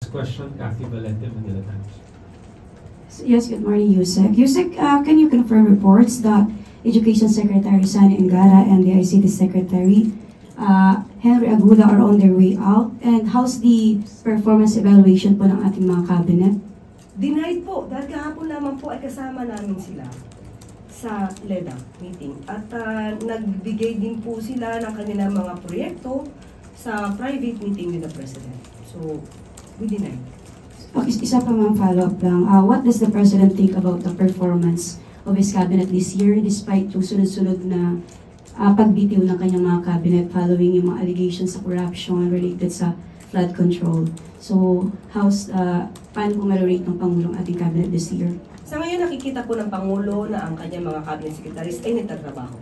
Question, Kathy Valente, Manila Times. Yes, good morning, Yusek. Yusek, can you confirm reports that Education Secretary Sani Engara and the ICT Secretary Henry Aguda are on their way out? And how's the performance evaluation po ng ating mga cabinet? Denied po, dahil kahapon naman po ay kasama namin sila sa LEDA meeting. At nagbigay din po sila ng kanilang mga proyekto sa private meeting with the President. So, we denied. Okay, isa pa mga follow-up lang. What does the President think about the performance of his cabinet this year despite yung sunod-sunod na pagbitiw ng kanyang mga cabinet following yung mga allegations sa corruption related sa flood control? So, paano po ma-rate ng Pangulong ating cabinet this year? Sa ngayon, nakikita po ng Pangulo na ang kanyang mga cabinet secretaries ay nagtatrabaho.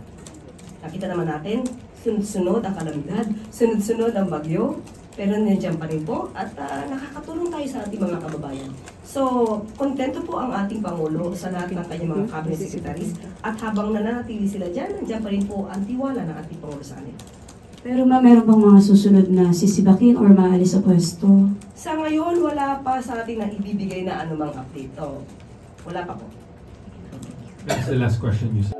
Nakita naman natin, sunod-sunod ang kalamidad, sunod-sunod ang bagyo, pero nandiyan pa rin po at nakakatulong tayo sa ating mga kababayan. So, kontento po ang ating Pangulo sa lahat ng kanyang mga cabinet secretaries at habang nananatili sila dyan, nandiyan pa rin po ang tiwala ng ating Pangulo sa kanila. Pero meron bang mga susunod na sisibakin or maalis sa pwesto? Sa ngayon, wala pa sa ating na ibibigay na anumang update. Wala pa po. That's the last question, Yusek.